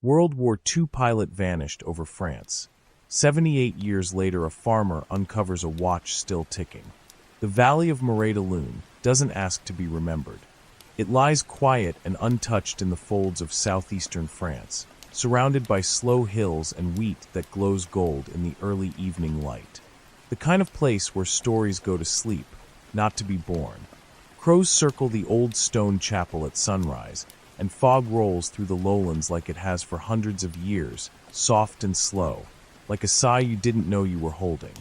World War II pilot vanished over France. 78 years later, a farmer uncovers a watch still ticking. The valley of Marais de Lune doesn't ask to be remembered. It lies quiet and untouched in the folds of southeastern France, surrounded by slow hills and wheat that glows gold in the early evening light. The kind of place where stories go to sleep, not to be born. Crows circle the old stone chapel at sunrise, and fog rolls through the lowlands like it has for hundreds of years, soft and slow, like a sigh you didn't know you were holding.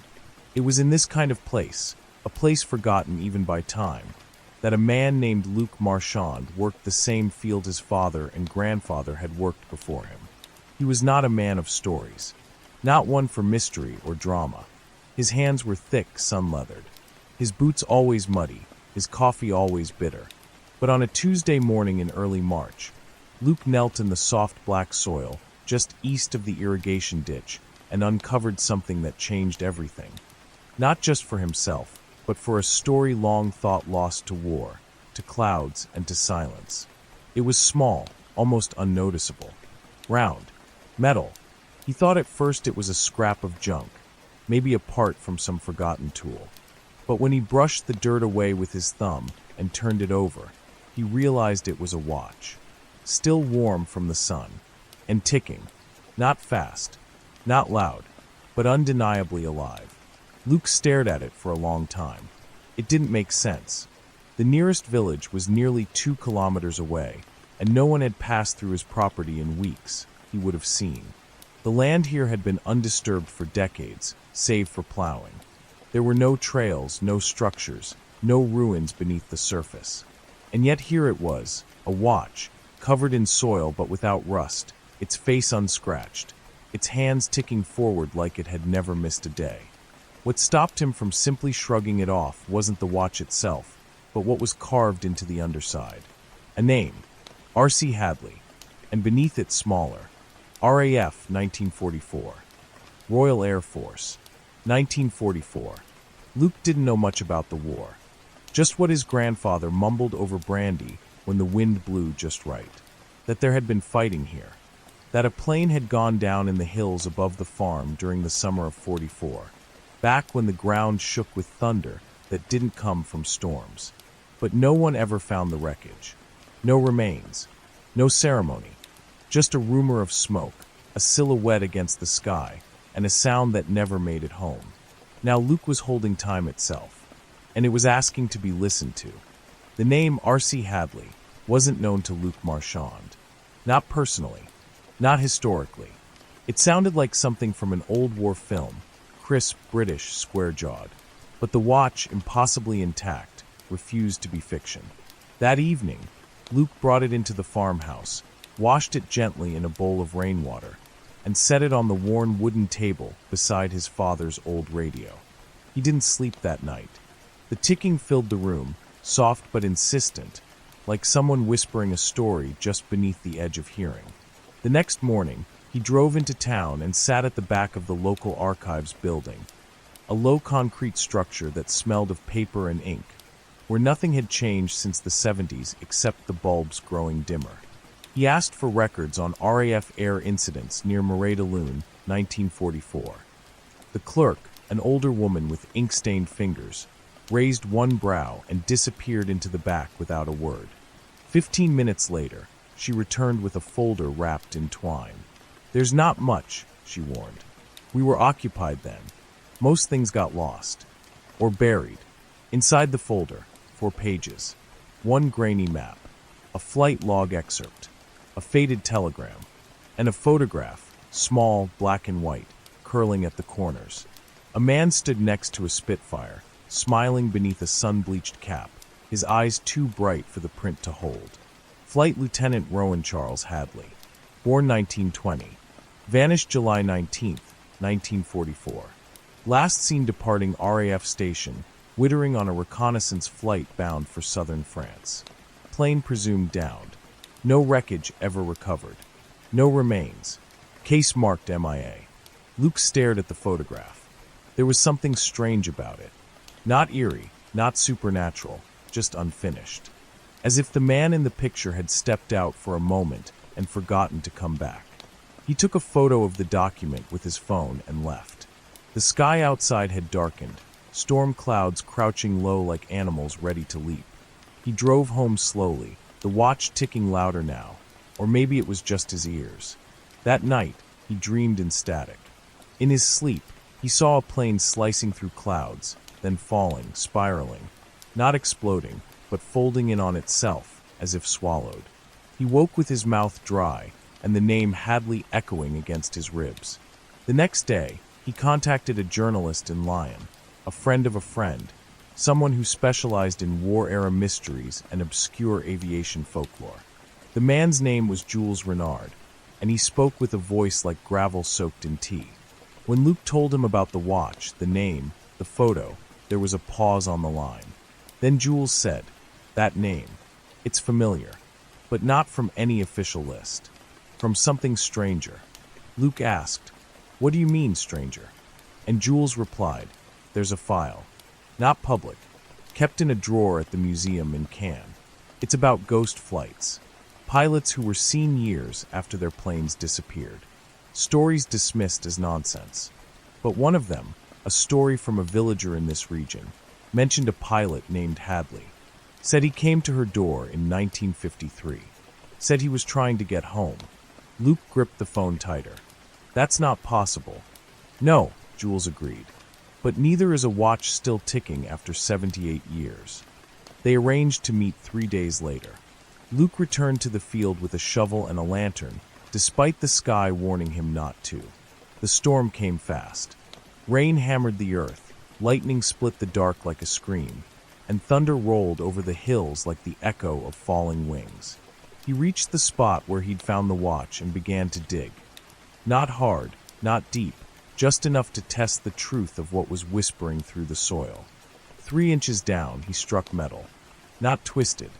It was in this kind of place, a place forgotten even by time, that a man named Luc Marchand worked the same field his father and grandfather had worked before him. He was not a man of stories, not one for mystery or drama. His hands were thick, sun-leathered, his boots always muddy, his coffee always bitter. But on a Tuesday morning in early March, Luc knelt in the soft black soil just east of the irrigation ditch and uncovered something that changed everything. Not just for himself, but for a story long thought lost to war, to clouds, and to silence. It was small, almost unnoticeable. Round. Metal. He thought at first it was a scrap of junk, maybe a part from some forgotten tool. But when he brushed the dirt away with his thumb and turned it over, he realized it was a watch, still warm from the sun, and ticking, not fast, not loud, but undeniably alive. Luc stared at it for a long time. It didn't make sense. The nearest village was nearly 2 kilometers away, and no one had passed through his property in weeks, he would have seen. The land here had been undisturbed for decades, save for plowing. There were no trails, no structures, no ruins beneath the surface. And yet here it was, a watch, covered in soil but without rust, its face unscratched, its hands ticking forward like it had never missed a day. What stopped him from simply shrugging it off wasn't the watch itself, but what was carved into the underside. A name, R.C. Hadley, and beneath it smaller, RAF 1944, Royal Air Force, 1944. Luc didn't know much about the war. Just what his grandfather mumbled over brandy when the wind blew just right. That there had been fighting here. That a plane had gone down in the hills above the farm during the summer of '44, back when the ground shook with thunder that didn't come from storms. But no one ever found the wreckage. No remains. No ceremony. Just a rumor of smoke, a silhouette against the sky, and a sound that never made it home. Now Luc was holding time itself, and it was asking to be listened to. The name R.C. Hadley wasn't known to Luc Marchand. Not personally, not historically. It sounded like something from an old war film, crisp, British, square-jawed. But the watch, impossibly intact, refused to be fiction. That evening, Luc brought it into the farmhouse, washed it gently in a bowl of rainwater, and set it on the worn wooden table beside his father's old radio. He didn't sleep that night. The ticking filled the room, soft but insistent, like someone whispering a story just beneath the edge of hearing. The next morning, he drove into town and sat at the back of the local archives building, a low concrete structure that smelled of paper and ink, where nothing had changed since the '70s except the bulbs growing dimmer. He asked for records on RAF air incidents near Marais de Lune, 1944. The clerk, an older woman with ink-stained fingers, raised one brow and disappeared into the back without a word. 15 minutes later, she returned with a folder wrapped in twine. "There's not much," she warned. "We were occupied then. Most things got lost. Or buried. Inside the folder, 4 pages. One grainy map. A flight log excerpt. A faded telegram. And a photograph, small, black and white, curling at the corners. A man stood next to a Spitfire, smiling beneath a sun-bleached cap, his eyes too bright for the print to hold. Flight Lieutenant Rowan Charles Hadley, born 1920, vanished July 19, 1944. Last seen departing RAF station, wittering on a reconnaissance flight bound for southern France. Plane presumed downed. No wreckage ever recovered. No remains. Case marked MIA. Luc stared at the photograph. There was something strange about it. Not eerie, not supernatural, just unfinished. As if the man in the picture had stepped out for a moment and forgotten to come back. He took a photo of the document with his phone and left. The sky outside had darkened, storm clouds crouching low like animals ready to leap. He drove home slowly, the watch ticking louder now, or maybe it was just his ears. That night, he dreamed in static. In his sleep, he saw a plane slicing through clouds, then falling, spiraling, not exploding, but folding in on itself, as if swallowed. He woke with his mouth dry, and the name Hadley echoing against his ribs. The next day, he contacted a journalist in Lyon, a friend of a friend, someone who specialized in war-era mysteries and obscure aviation folklore. The man's name was Jules Renard, and he spoke with a voice like gravel soaked in tea. When Luke told him about the watch, the name, the photo, there was a pause on the line. Then Jules said, "That name, it's familiar, but not from any official list. From something stranger." Luke asked, "What do you mean, stranger?" And Jules replied, "There's a file. Not public, kept in a drawer at the museum in Cannes. It's about ghost flights. Pilots who were seen years after their planes disappeared. Stories dismissed as nonsense. But one of them, a story from a villager in this region, mentioned a pilot named Hadley. Said he came to her door in 1953. Said he was trying to get home." Luke gripped the phone tighter. "That's not possible." "No," Jules agreed. "But neither is a watch still ticking after 78 years." They arranged to meet 3 days later. Luke returned to the field with a shovel and a lantern, despite the sky warning him not to. The storm came fast. Rain hammered the earth, lightning split the dark like a scream, and thunder rolled over the hills like the echo of falling wings. He reached the spot where he'd found the watch and began to dig. Not hard, not deep, just enough to test the truth of what was whispering through the soil. 3 inches down, he struck metal. Not twisted,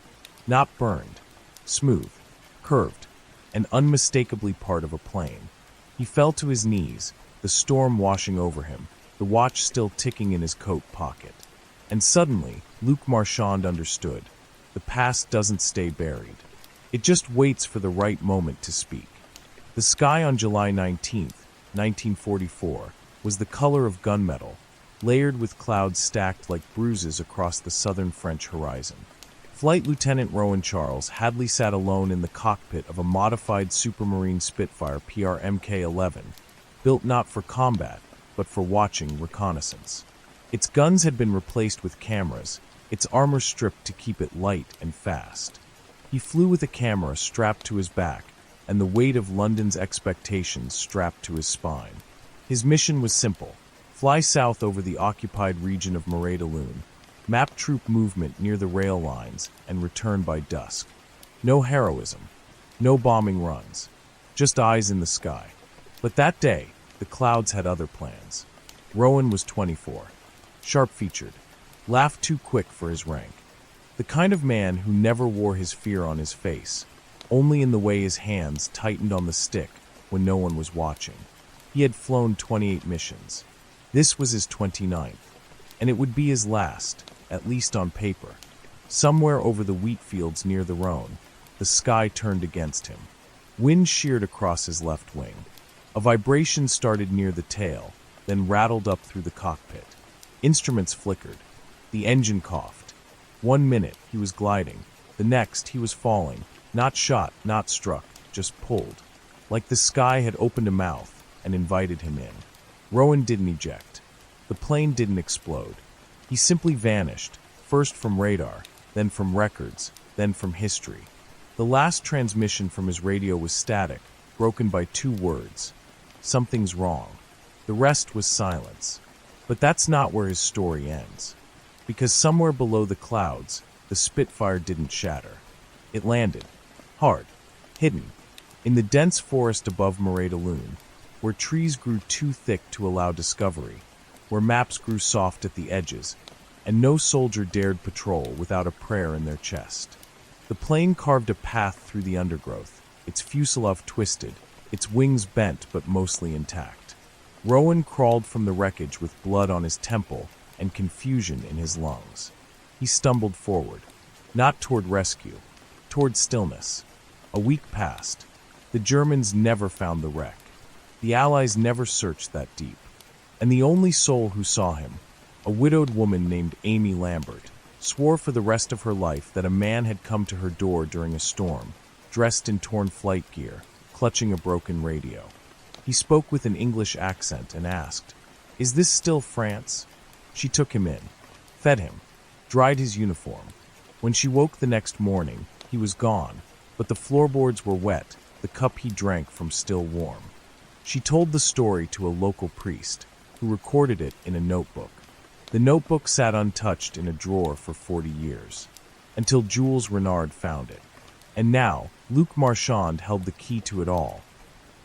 not burned. Smooth, curved, and unmistakably part of a plane. He fell to his knees, the storm washing over him, the watch still ticking in his coat pocket. And suddenly, Luc Marchand understood. The past doesn't stay buried. It just waits for the right moment to speak. The sky on July 19th, 1944, was the color of gunmetal, layered with clouds stacked like bruises across the southern French horizon. Flight Lieutenant Rowan Charles Hadley sat alone in the cockpit of a modified Supermarine Spitfire PRMK-11, built not for combat, but for watching reconnaissance. Its guns had been replaced with cameras, its armor stripped to keep it light and fast. He flew with a camera strapped to his back, and the weight of London's expectations strapped to his spine. His mission was simple: fly south over the occupied region of Marais de Lune, map troop movement near the rail lines, and return by dusk. No heroism, no bombing runs, just eyes in the sky. But that day, the clouds had other plans. Rowan was 24, sharp-featured, laughed too quick for his rank. The kind of man who never wore his fear on his face, only in the way his hands tightened on the stick when no one was watching. He had flown 28 missions. This was his 29th, and it would be his last, at least on paper. Somewhere over the wheat fields near the Rhone, the sky turned against him. Wind sheared across his left wing. A vibration started near the tail, then rattled up through the cockpit. Instruments flickered. The engine coughed. 1 minute, he was gliding. The next, he was falling. Not shot, not struck, just pulled. Like the sky had opened a mouth and invited him in. Rowan didn't eject. The plane didn't explode. He simply vanished, first from radar, then from records, then from history. The last transmission from his radio was static, broken by 2 words. Something's wrong. The rest was silence. But that's not where his story ends. Because somewhere below the clouds, the Spitfire didn't shatter. It landed. Hard. Hidden. In the dense forest above Marais de Lune, where trees grew too thick to allow discovery, where maps grew soft at the edges, and no soldier dared patrol without a prayer in their chest. The plane carved a path through the undergrowth, its fuselage twisted, its wings bent but mostly intact. Rowan crawled from the wreckage with blood on his temple and confusion in his lungs. He stumbled forward, not toward rescue, toward stillness. A week passed. The Germans never found the wreck. The Allies never searched that deep. And the only soul who saw him, a widowed woman named Amy Lambert, swore for the rest of her life that a man had come to her door during a storm, dressed in torn flight gear, clutching a broken radio. He spoke with an English accent and asked, "Is this still France?" She took him in, fed him, dried his uniform. When she woke the next morning, he was gone, but the floorboards were wet, the cup he drank from still warm. She told the story to a local priest, who recorded it in a notebook. The notebook sat untouched in a drawer for 40 years, until Jules Renard found it. And now, Luc Marchand held the key to it all.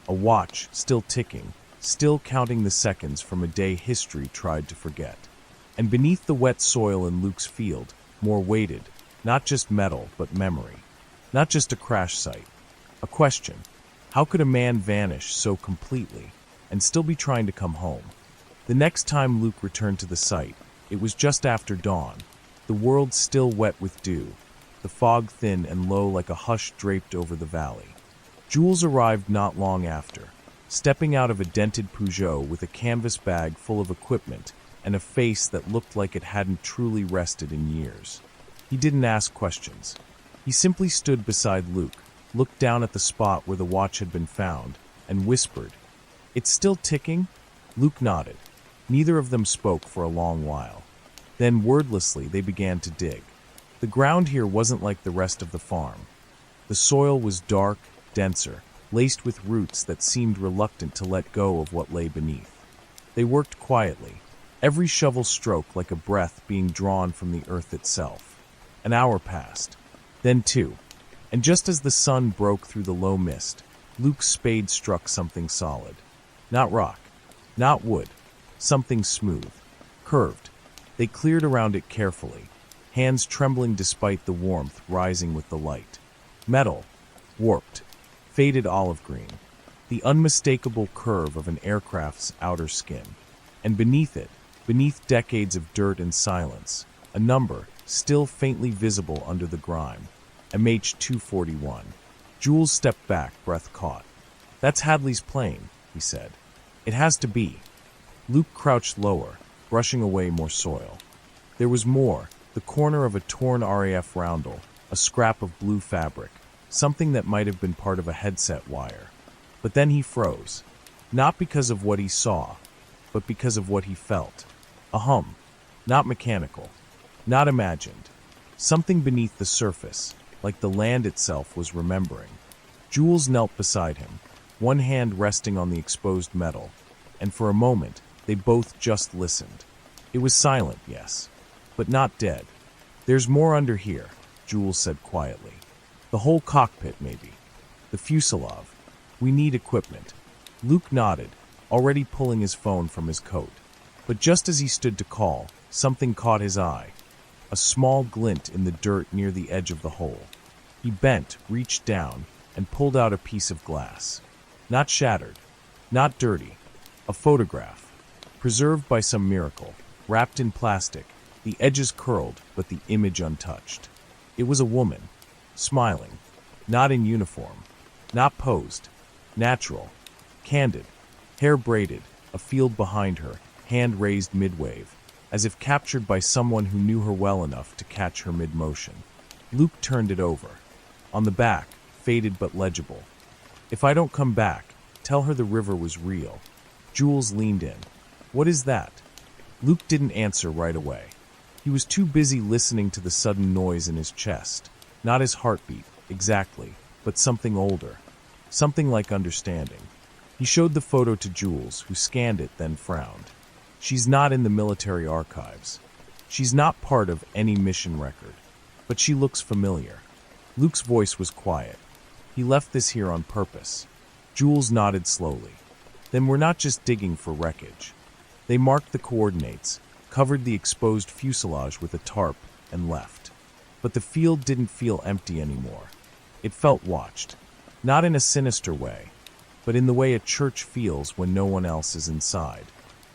A watch, still ticking, still counting the seconds from a day history tried to forget. And beneath the wet soil in Luc's field, more weighted, not just metal, but memory. Not just a crash site. A question. How could a man vanish so completely and still be trying to come home? The next time Luc returned to the site, it was just after dawn, the world still wet with dew, the fog thin and low like a hush draped over the valley. Jules arrived not long after, stepping out of a dented Peugeot with a canvas bag full of equipment and a face that looked like it hadn't truly rested in years. He didn't ask questions. He simply stood beside Luc, looked down at the spot where the watch had been found, and whispered, "It's still ticking?" Luc nodded. Neither of them spoke for a long while. Then, wordlessly, they began to dig. The ground here wasn't like the rest of the farm. The soil was dark, denser, laced with roots that seemed reluctant to let go of what lay beneath. They worked quietly, every shovel stroke like a breath being drawn from the earth itself. An hour passed, then two, and just as the sun broke through the low mist, Luc's spade struck something solid. Not rock, not wood, something smooth, curved. They cleared around it carefully, hands trembling despite the warmth rising with the light. Metal, warped, faded olive green, the unmistakable curve of an aircraft's outer skin. And beneath it, beneath decades of dirt and silence, a number, still faintly visible under the grime, MH241. Jules stepped back, breath caught. "That's Hadley's plane," he said. "It has to be." Luc crouched lower, brushing away more soil. There was more, the corner of a torn RAF roundel, a scrap of blue fabric, something that might have been part of a headset wire. But then he froze, not because of what he saw, but because of what he felt. A hum, not mechanical, not imagined. Something beneath the surface, like the land itself was remembering. Jules knelt beside him, one hand resting on the exposed metal, and for a moment, they both just listened. It was silent, yes, but not dead. "There's more under here," Jules said quietly. "The whole cockpit, maybe. The fuselage. We need equipment." Luc nodded, already pulling his phone from his coat. But just as he stood to call, something caught his eye. A small glint in the dirt near the edge of the hole. He bent, reached down, and pulled out a piece of glass. Not shattered, not dirty. A photograph, preserved by some miracle, wrapped in plastic, the edges curled, but the image untouched. It was a woman, smiling, not in uniform, not posed, natural, candid, hair braided, a field behind her, hand raised mid-wave, as if captured by someone who knew her well enough to catch her mid-motion. Luc turned it over. On the back, faded but legible. "If I don't come back, tell her the river was real." Jules leaned in. "What is that?" Luc didn't answer right away. He was too busy listening to the sudden noise in his chest. Not his heartbeat, exactly, but something older. Something like understanding. He showed the photo to Jules, who scanned it, then frowned. "She's not in the military archives. She's not part of any mission record. But she looks familiar." Luc's voice was quiet. "He left this here on purpose." Jules nodded slowly. "Then we're not just digging for wreckage." They marked the coordinates, covered the exposed fuselage with a tarp, and left. But the field didn't feel empty anymore. It felt watched. Not in a sinister way, but in the way a church feels when no one else is inside.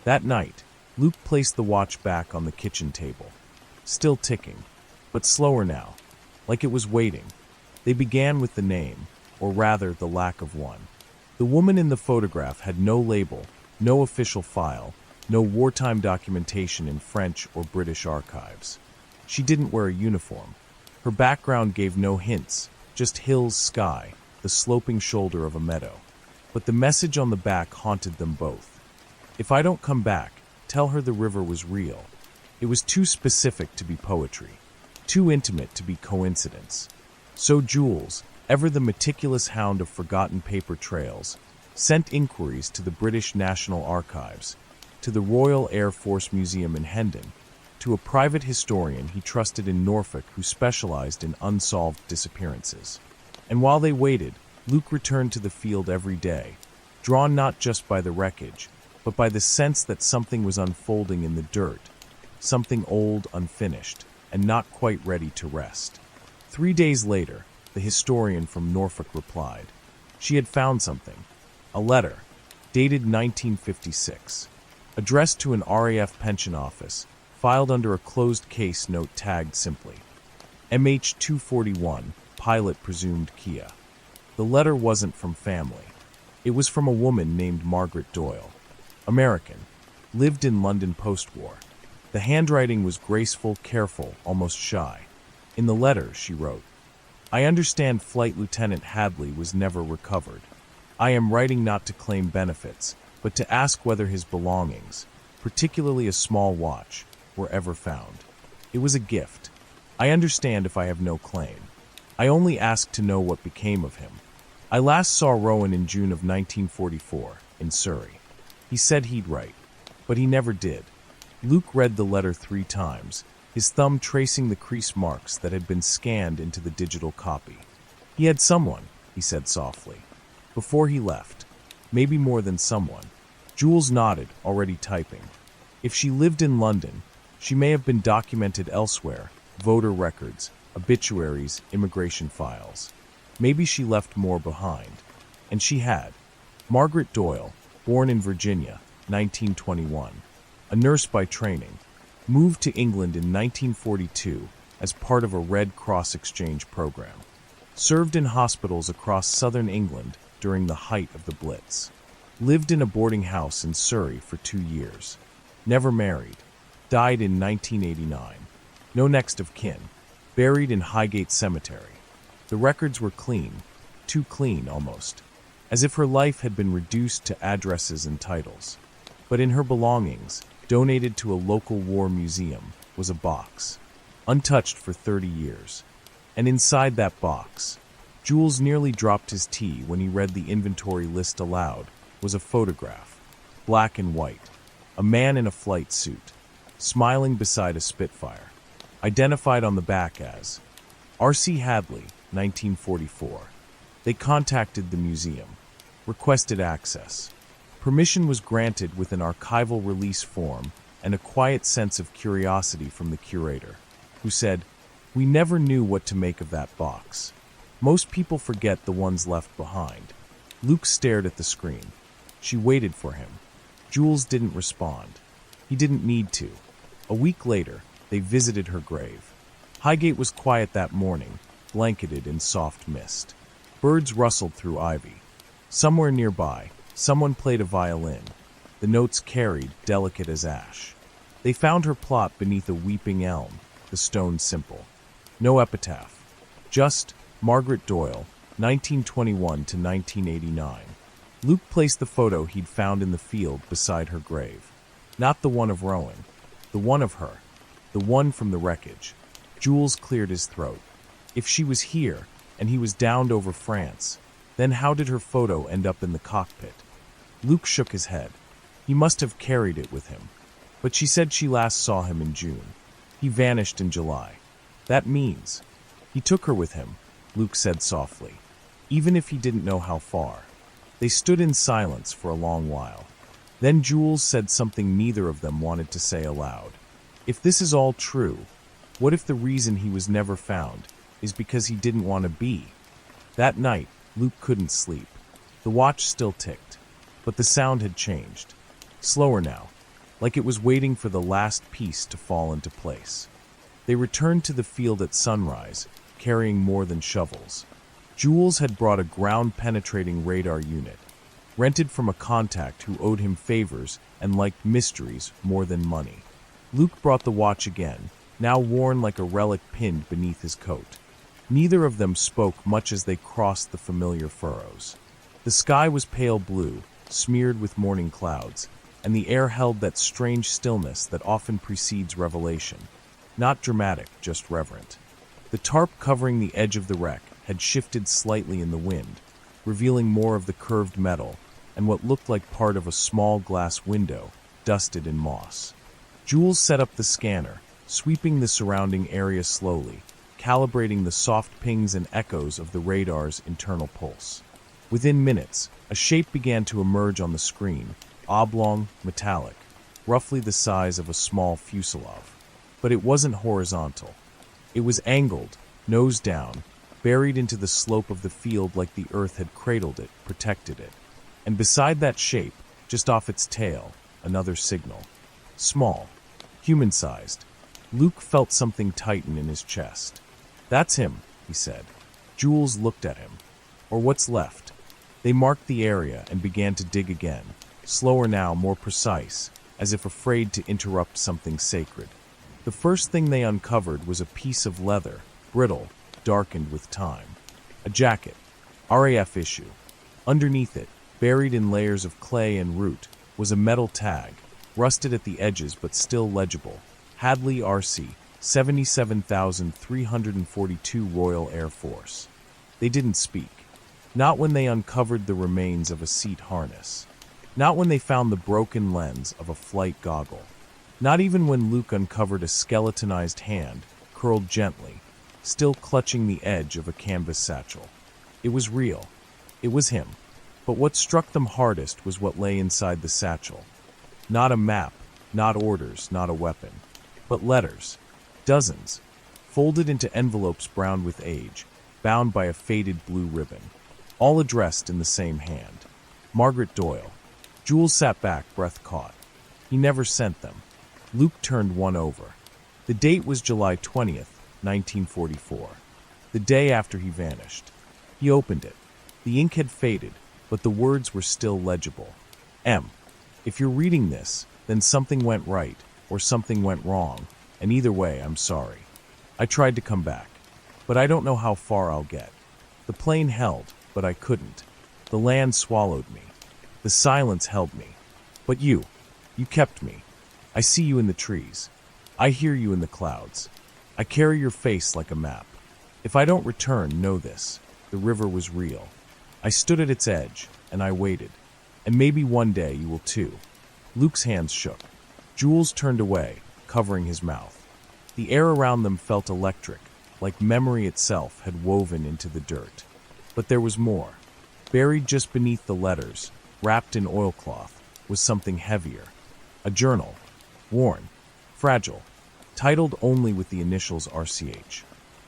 That night, Luc placed the watch back on the kitchen table. Still ticking, but slower now, like it was waiting. They began with the name, or rather the lack of one. The woman in the photograph had no label, no official file, no wartime documentation in French or British archives. She didn't wear a uniform. Her background gave no hints, just hills, sky, the sloping shoulder of a meadow. But the message on the back haunted them both. If I don't come back, tell her the river was real. It was too specific to be poetry, too intimate to be coincidence. So Jules, ever the meticulous hound of forgotten paper trails, sent inquiries to the British National Archives, to the Royal Air Force Museum in Hendon, to a private historian he trusted in Norfolk who specialized in unsolved disappearances. And while they waited, Luke returned to the field every day, drawn not just by the wreckage, but by the sense that something was unfolding in the dirt, something old, unfinished, and not quite ready to rest. 3 days later, the historian from Norfolk replied. She had found something. A letter, dated 1956, addressed to an RAF pension office, filed under a closed case note tagged simply, MH241, pilot presumed Kia. The letter wasn't from family. It was from a woman named Margaret Doyle. American, lived in London post-war. The handwriting was graceful, careful, almost shy. In the letter, she wrote, I understand Flight Lieutenant Hadley was never recovered. I am writing not to claim benefits, but to ask whether his belongings, particularly a small watch, were ever found. It was a gift. I understand if I have no claim. I only ask to know what became of him. I last saw Rowan in June of 1944, in Surrey. He said he'd write, but he never did. Luke read the letter 3 times, his thumb tracing the crease marks that had been scanned into the digital copy. He had someone, he said softly, before he left. Maybe more than someone. Jules nodded, already typing. If she lived in London, she may have been documented elsewhere, voter records, obituaries, immigration files. Maybe she left more behind. And she had. Margaret Doyle, born in Virginia, 1921, a nurse by training, moved to England in 1942 as part of a Red Cross exchange program. Served in hospitals across southern England during the height of the Blitz. Lived in a boarding house in Surrey for 2 years. Never married. Died in 1989. No next of kin. Buried in Highgate Cemetery. The records were clean, too clean almost, as if her life had been reduced to addresses and titles. But in her belongings, donated to a local war museum, was a box, untouched for 30 years. And inside that box, Jules nearly dropped his tea when he read the inventory list aloud, was a photograph, black and white, a man in a flight suit, smiling beside a Spitfire, identified on the back as R.C. Hadley, 1944. They contacted the museum, requested access. Permission was granted with an archival release form and a quiet sense of curiosity from the curator, who said, We never knew what to make of that box. Most people forget the ones left behind. Luke stared at the screen. She waited for him. Jules didn't respond. He didn't need to. A week later, they visited her grave. Highgate was quiet that morning, blanketed in soft mist. Birds rustled through ivy. Somewhere nearby, someone played a violin. The notes carried, delicate as ash. They found her plot beneath a weeping elm, the stone simple. No epitaph. Just Margaret Doyle, 1921 to 1989. Luke placed the photo he'd found in the field beside her grave. Not the one of Rowan. The one of her. The one from the wreckage. Jules cleared his throat. If she was here, and he was downed over France, then how did her photo end up in the cockpit? Luke shook his head. He must have carried it with him. But she said she last saw him in June. He vanished in July. That means he took her with him, Luke said softly, even if he didn't know how far. They stood in silence for a long while. Then Jules said something neither of them wanted to say aloud. If this is all true, what if the reason he was never found is because he didn't want to be? That night, Luke couldn't sleep. The watch still ticked, but the sound had changed. Slower now, like it was waiting for the last piece to fall into place. They returned to the field at sunrise, carrying more than shovels. Jules had brought a ground-penetrating radar unit, rented from a contact who owed him favors and liked mysteries more than money. Luke brought the watch again, now worn like a relic pinned beneath his coat. Neither of them spoke much as they crossed the familiar furrows. The sky was pale blue, smeared with morning clouds, and the air held that strange stillness that often precedes revelation. Not dramatic, just reverent. The tarp covering the edge of the wreck had shifted slightly in the wind, revealing more of the curved metal and what looked like part of a small glass window, dusted in moss. Jules set up the scanner, sweeping the surrounding area slowly, calibrating the soft pings and echoes of the radar's internal pulse. Within minutes, a shape began to emerge on the screen, oblong, metallic, roughly the size of a small fuselage. But it wasn't horizontal. It was angled, nose down, buried into the slope of the field like the earth had cradled it, protected it. And beside that shape, just off its tail, another signal. Small, human-sized. Luke felt something tighten in his chest. "That's him," he said. Jules looked at him. "Or what's left." They marked the area and began to dig again, slower now, more precise, as if afraid to interrupt something sacred. The first thing they uncovered was a piece of leather, brittle, darkened with time. A jacket, RAF issue. Underneath it, buried in layers of clay and root, was a metal tag, rusted at the edges but still legible. Hadley RC, 77,342 Royal Air Force. They didn't speak. Not when they uncovered the remains of a seat harness. Not when they found the broken lens of a flight goggle. Not even when Luke uncovered a skeletonized hand, curled gently, still clutching the edge of a canvas satchel. It was real. It was him. But what struck them hardest was what lay inside the satchel. Not a map, not orders, not a weapon, but letters. Dozens, folded into envelopes browned with age, bound by a faded blue ribbon. All addressed in the same hand. Margaret Doyle. Jules sat back, breath caught. He never sent them. Luke turned one over. The date was July 20th, 1944. The day after he vanished. He opened it. The ink had faded, but the words were still legible. M. If you're reading this, then something went right, or something went wrong, and either way, I'm sorry. I tried to come back, but I don't know how far I'll get. The plane held, but I couldn't. The land swallowed me. The silence held me. But you kept me. I see you in the trees. I hear you in the clouds. I carry your face like a map. If I don't return, know this. The river was real. I stood at its edge, and I waited. And maybe one day you will too. Luke's hands shook. Jules turned away, covering his mouth. The air around them felt electric, like memory itself had woven into the dirt. But there was more. Buried just beneath the letters, wrapped in oilcloth, was something heavier. A journal. Worn. Fragile. Titled only with the initials RCH.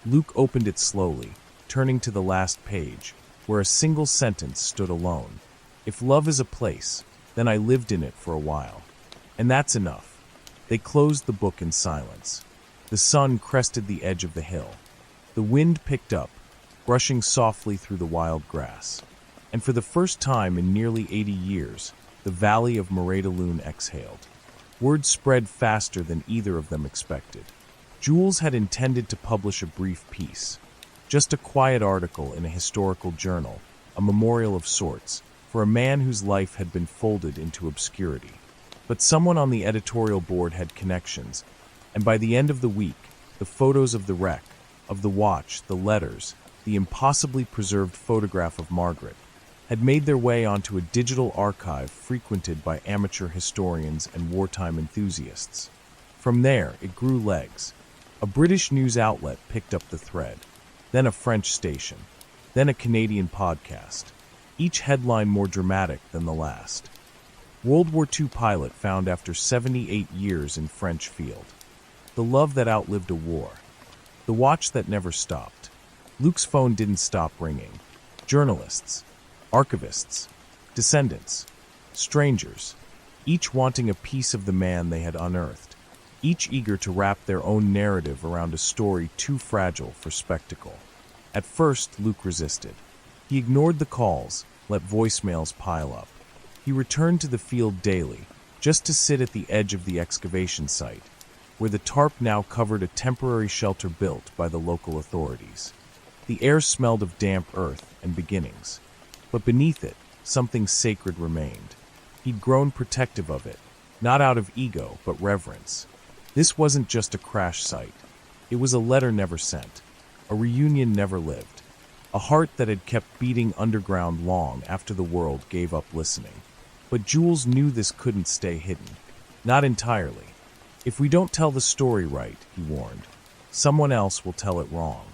Luke opened it slowly, turning to the last page, where a single sentence stood alone. If love is a place, then I lived in it for a while. And that's enough. They closed the book in silence. The sun crested the edge of the hill. The wind picked up, brushing softly through the wild grass. And for the first time in nearly 80 years, the valley of Moray-de-Loon exhaled. Word spread faster than either of them expected. Jules had intended to publish a brief piece. Just a quiet article in a historical journal, a memorial of sorts, for a man whose life had been folded into obscurity. But someone on the editorial board had connections, and by the end of the week, the photos of the wreck, of the watch, the letters, the impossibly preserved photograph of Margaret, had made their way onto a digital archive frequented by amateur historians and wartime enthusiasts. From there, it grew legs. A British news outlet picked up the thread, then a French station, then a Canadian podcast, each headline more dramatic than the last. World War II pilot found after 78 years in French field. The love that outlived a war. The watch that never stopped. Luke's phone didn't stop ringing. Journalists, archivists, descendants, strangers, each wanting a piece of the man they had unearthed, each eager to wrap their own narrative around a story too fragile for spectacle. At first, Luke resisted. He ignored the calls, let voicemails pile up. He returned to the field daily, just to sit at the edge of the excavation site, where the tarp now covered a temporary shelter built by the local authorities. The air smelled of damp earth and beginnings, but beneath it, something sacred remained. He'd grown protective of it, not out of ego, but reverence. This wasn't just a crash site. It was a letter never sent, a reunion never lived, a heart that had kept beating underground long after the world gave up listening. But Jules knew this couldn't stay hidden. Not entirely. If we don't tell the story right, he warned, someone else will tell it wrong.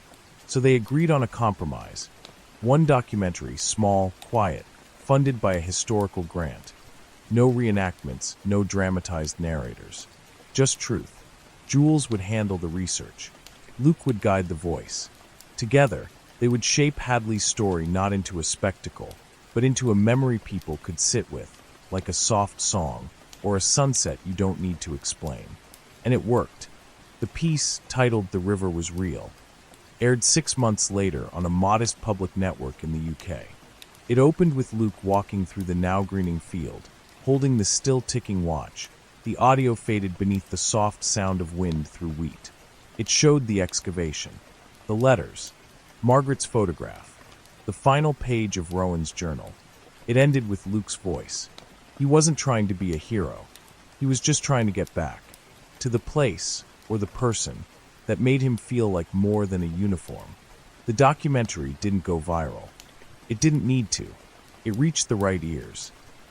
So they agreed on a compromise. One documentary, small, quiet, funded by a historical grant. No reenactments, no dramatized narrators. Just truth. Jules would handle the research. Luke would guide the voice. Together, they would shape Hadley's story not into a spectacle, but into a memory people could sit with, like a soft song, or a sunset you don't need to explain. And it worked. The piece, titled The River Was Real, aired 6 months later on a modest public network in the UK. It opened with Luke walking through the now greening field, holding the still ticking watch. The audio faded beneath the soft sound of wind through wheat. It showed the excavation, the letters, Margaret's photograph, the final page of Rowan's journal. It ended with Luke's voice. He wasn't trying to be a hero. He was just trying to get back to the place, or the person, that made him feel like more than a uniform. The documentary didn't go viral. It didn't need to. It reached the right ears.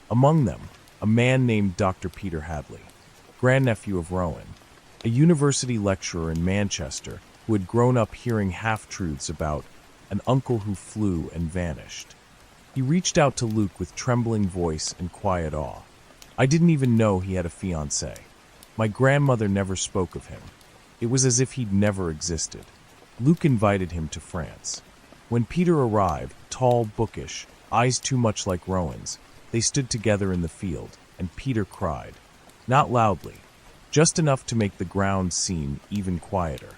Among them, a man named Dr. Peter Hadley, grandnephew of Rowan, a university lecturer in Manchester who had grown up hearing half-truths about an uncle who flew and vanished. He reached out to Luke with trembling voice and quiet awe. I didn't even know he had a fiancée. My grandmother never spoke of him. It was as if he'd never existed. Luke invited him to France. When Peter arrived, tall, bookish, eyes too much like Rowan's, they stood together in the field, and Peter cried. Not loudly, just enough to make the ground seem even quieter.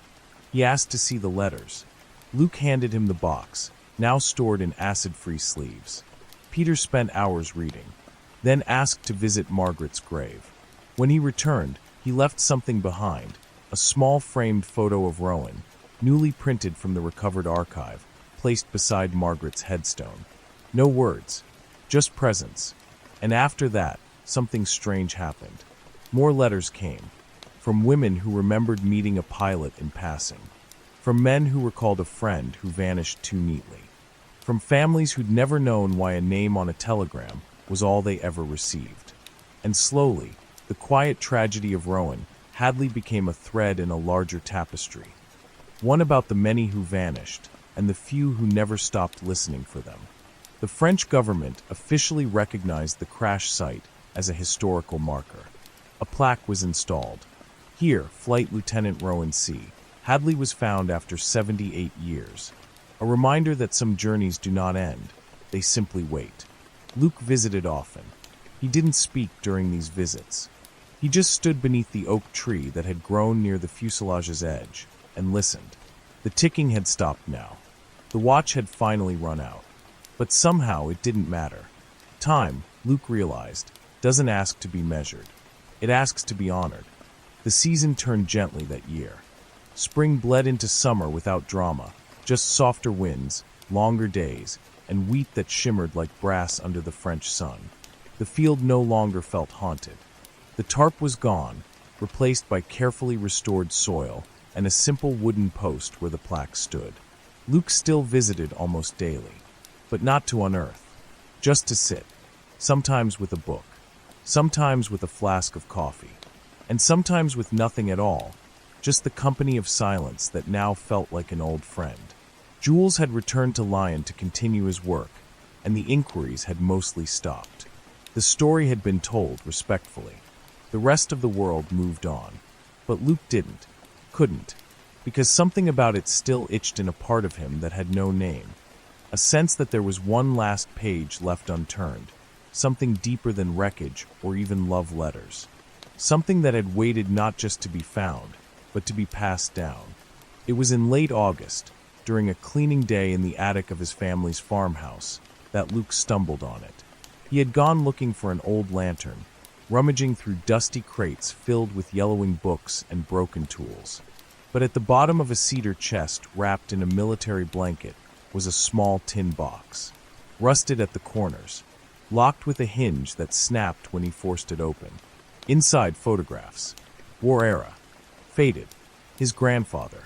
He asked to see the letters. Luke handed him the box, now stored in acid-free sleeves. Peter spent hours reading, then asked to visit Margaret's grave. When he returned, he left something behind, a small framed photo of Rowan, newly printed from the recovered archive, placed beside Margaret's headstone. No words, just presence. And after that, something strange happened. More letters came, from women who remembered meeting a pilot in passing, from men who recalled a friend who vanished too neatly, from families who'd never known why a name on a telegram was all they ever received. And slowly, the quiet tragedy of Rowan, Hadley became a thread in a larger tapestry, one about the many who vanished and the few who never stopped listening for them. The French government officially recognized the crash site as a historical marker. A plaque was installed. Here, Flight Lieutenant Rowan C. Hadley was found after 78 years. A reminder that some journeys do not end, they simply wait. Luke visited often. He didn't speak during these visits. He just stood beneath the oak tree that had grown near the fuselage's edge and listened. The ticking had stopped now. The watch had finally run out. But somehow it didn't matter. Time, Luke realized, doesn't ask to be measured. It asks to be honored. The season turned gently that year. Spring bled into summer without drama, just softer winds, longer days, and wheat that shimmered like brass under the French sun. The field no longer felt haunted. The tarp was gone, replaced by carefully restored soil and a simple wooden post where the plaque stood. Luke still visited almost daily, but not to unearth, just to sit, sometimes with a book, sometimes with a flask of coffee, and sometimes with nothing at all, just the company of silence that now felt like an old friend. Jules had returned to Lyon to continue his work, and the inquiries had mostly stopped. The story had been told respectfully. The rest of the world moved on, but Luke couldn't, because something about it still itched in a part of him that had no name. A sense that there was one last page left unturned, something deeper than wreckage or even love letters. Something that had waited not just to be found, but to be passed down. It was in late August, during a cleaning day in the attic of his family's farmhouse, that Luke stumbled on it. He had gone looking for an old lantern, rummaging through dusty crates filled with yellowing books and broken tools. But at the bottom of a cedar chest wrapped in a military blanket was a small tin box, rusted at the corners, locked with a hinge that snapped when he forced it open. Inside, photographs. War era. Faded. His grandfather.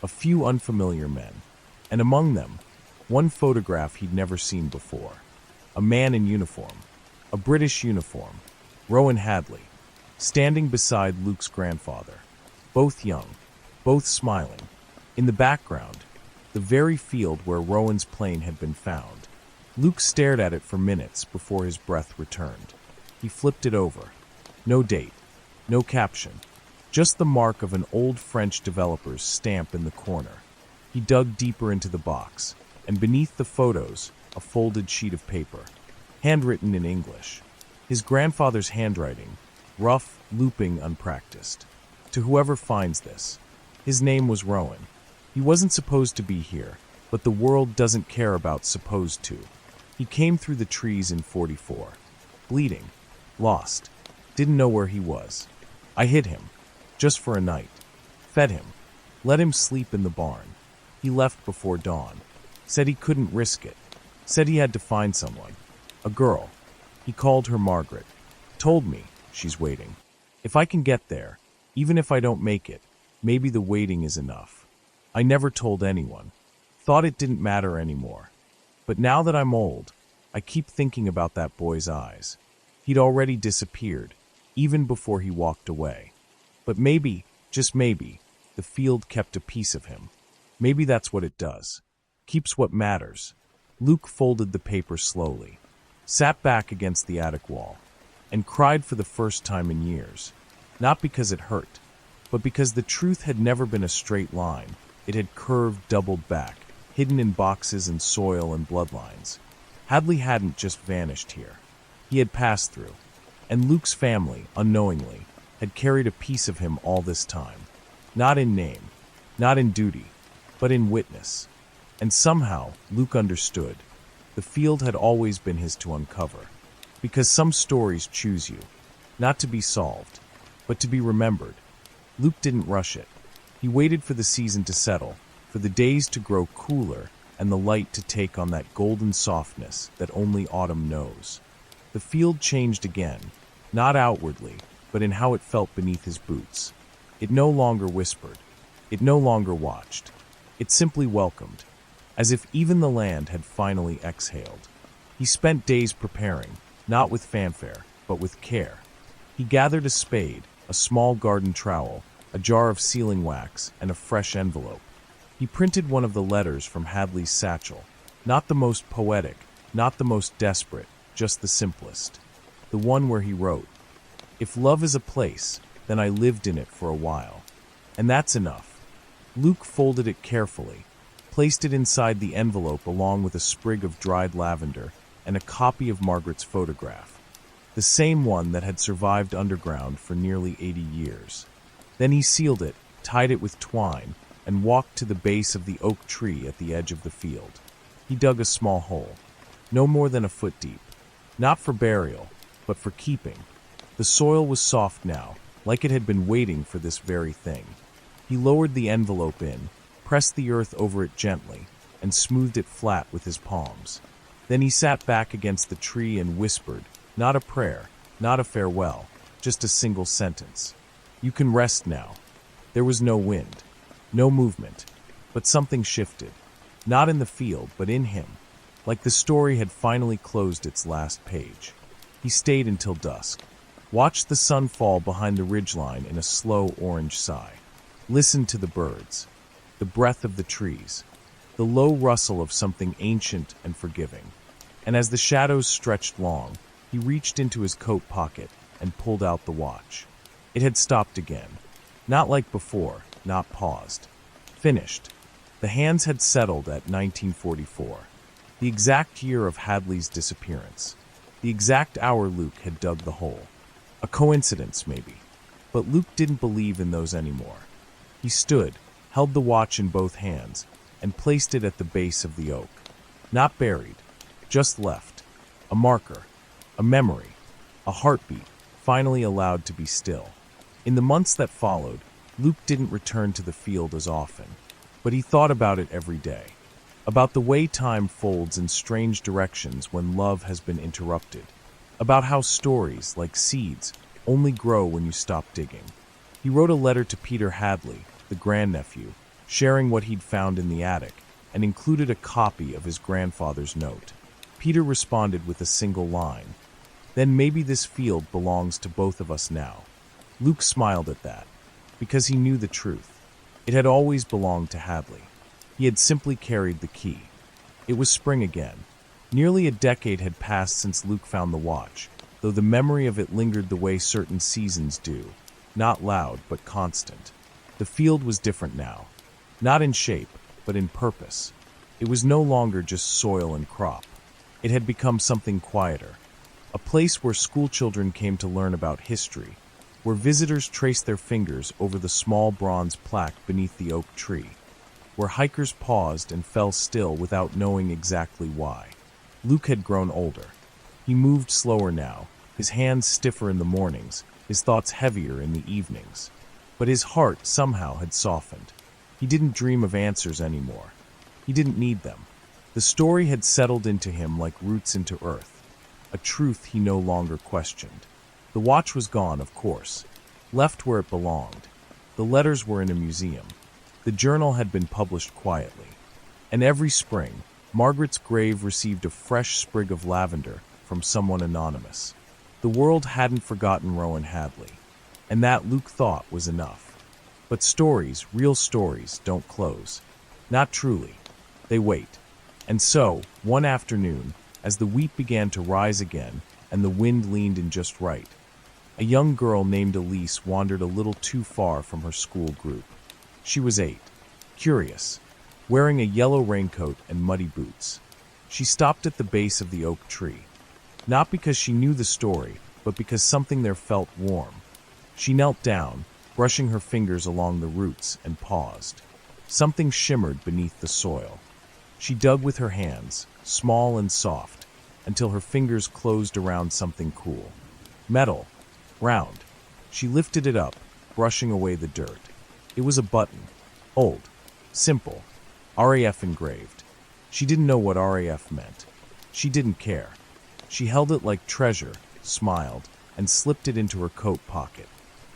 A few unfamiliar men. And among them, one photograph he'd never seen before. A man in uniform. A British uniform. Rowan Hadley. Standing beside Luke's grandfather. Both young. Both smiling. In the background, the very field where Rowan's plane had been found. Luke stared at it for minutes before his breath returned. He flipped it over. No date. No caption. Just the mark of an old French developer's stamp in the corner. He dug deeper into the box, and beneath the photos, a folded sheet of paper, handwritten in English. His grandfather's handwriting, rough, looping, unpracticed. To whoever finds this, his name was Rowan. He wasn't supposed to be here, but the world doesn't care about supposed to. He came through the trees in 44. Bleeding. Lost. Didn't know where he was. I hid him. Just for a night. Fed him. Let him sleep in the barn. He left before dawn. Said he couldn't risk it. Said he had to find someone. A girl. He called her Margaret. Told me, she's waiting. If I can get there, even if I don't make it, maybe the waiting is enough. I never told anyone. Thought it didn't matter anymore. But now that I'm old, I keep thinking about that boy's eyes. He'd already disappeared, even before he walked away. But maybe, just maybe, the field kept a piece of him. Maybe that's what it does. Keeps what matters. Luke folded the paper slowly, sat back against the attic wall, and cried for the first time in years. Not because it hurt, but because the truth had never been a straight line. It had curved, doubled back, hidden in boxes and soil and bloodlines. Hadley hadn't just vanished here. He had passed through, and Luke's family, unknowingly, had carried a piece of him all this time. Not in name, not in duty, but in witness. And somehow, Luke understood. The field had always been his to uncover. Because some stories choose you, not to be solved, but to be remembered. Luke didn't rush it. He waited for the season to settle, for the days to grow cooler, and the light to take on that golden softness that only autumn knows. The field changed again, not outwardly, but in how it felt beneath his boots. It no longer whispered. It no longer watched. It simply welcomed, as if even the land had finally exhaled. He spent days preparing, not with fanfare, but with care. He gathered a spade, a small garden trowel, a jar of sealing wax, and a fresh envelope. He printed one of the letters from Hadley's satchel, not the most poetic, not the most desperate, just the simplest. The one where he wrote, "If love is a place, then I lived in it for a while. And that's enough." Luke folded it carefully, placed it inside the envelope along with a sprig of dried lavender and a copy of Margaret's photograph, the same one that had survived underground for nearly 80 years. Then he sealed it, tied it with twine, and walked to the base of the oak tree at the edge of the field. He dug a small hole, no more than a foot deep, not for burial, but for keeping. The soil was soft now, like it had been waiting for this very thing. He lowered the envelope in, pressed the earth over it gently, and smoothed it flat with his palms. Then he sat back against the tree and whispered, not a prayer, not a farewell, just a single sentence. "You can rest now." There was no wind, no movement, but something shifted, not in the field, but in him, like the story had finally closed its last page. He stayed until dusk, watched the sun fall behind the ridgeline in a slow orange sigh, listened to the birds, the breath of the trees, the low rustle of something ancient and forgiving. And as the shadows stretched long, he reached into his coat pocket and pulled out the watch. It had stopped again, not like before, not paused. Finished. The hands had settled at 1944, the exact year of Hadley's disappearance, the exact hour Luke had dug the hole. A coincidence, maybe, but Luke didn't believe in those anymore. He stood, held the watch in both hands, and placed it at the base of the oak. Not buried, just left. A marker, a memory, a heartbeat, finally allowed to be still. In the months that followed, Luke didn't return to the field as often, but he thought about it every day. About the way time folds in strange directions when love has been interrupted. About how stories, like seeds, only grow when you stop digging. He wrote a letter to Peter Hadley, the grandnephew, sharing what he'd found in the attic, and included a copy of his grandfather's note. Peter responded with a single line, "Then maybe this field belongs to both of us now." Luke smiled at that, because he knew the truth. It had always belonged to Hadley. He had simply carried the key. It was spring again. Nearly a decade had passed since Luke found the watch, though the memory of it lingered the way certain seasons do, not loud but constant. The field was different now, not in shape, but in purpose. It was no longer just soil and crop. It had become something quieter, a place where schoolchildren came to learn about history, where visitors traced their fingers over the small bronze plaque beneath the oak tree, where hikers paused and fell still without knowing exactly why. Luke had grown older. He moved slower now, his hands stiffer in the mornings, his thoughts heavier in the evenings. But his heart somehow had softened. He didn't dream of answers anymore. He didn't need them. The story had settled into him like roots into earth, a truth he no longer questioned. The watch was gone, of course, left where it belonged. The letters were in a museum. The journal had been published quietly. And every spring, Margaret's grave received a fresh sprig of lavender from someone anonymous. The world hadn't forgotten Rowan Hadley, and that Luke thought was enough. But stories, real stories, don't close. Not truly. They wait. And so, one afternoon, as the wheat began to rise again and the wind leaned in just right, a young girl named Elise wandered a little too far from her school group. She was 8, curious, wearing a yellow raincoat and muddy boots. She stopped at the base of the oak tree, not because she knew the story, but because something there felt warm. She knelt down, brushing her fingers along the roots, and paused. Something shimmered beneath the soil. She dug with her hands, small and soft, until her fingers closed around something cool. Metal. Round. She lifted it up, brushing away the dirt. It was a button. Old. Simple. RAF engraved. She didn't know what RAF meant. She didn't care. She held it like treasure, smiled, and slipped it into her coat pocket.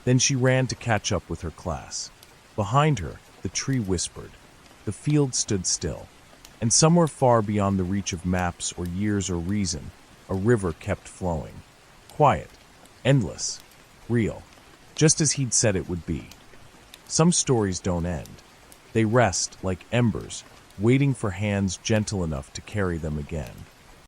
Then she ran to catch up with her class. Behind her, the tree whispered. The field stood still. And somewhere far beyond the reach of maps or years or reason, a river kept flowing. Quiet. Endless. Real. Just as he'd said it would be. Some stories don't end. They rest like embers, waiting for hands gentle enough to carry them again.